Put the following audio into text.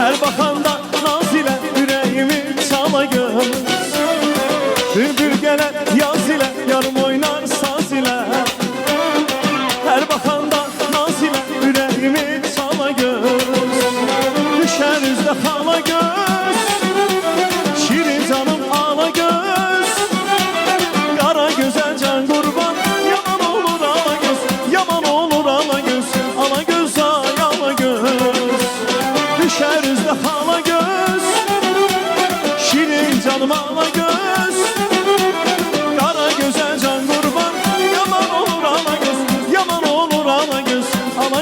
Her bakanda naz ile yüreğimi çala göz. Bülbül gele yaz ile yarım oynar saz ile. Her bakanda naz ile yüreğimi çala göz. Düşer üzde hala göz, şirin canım ağla göz. Kara güzel can kurban, yaman olur ala göz. Yaman olur ala göz, ala göz ay ala göz. Düşer üzde hala göz, şirin canım ağla göz.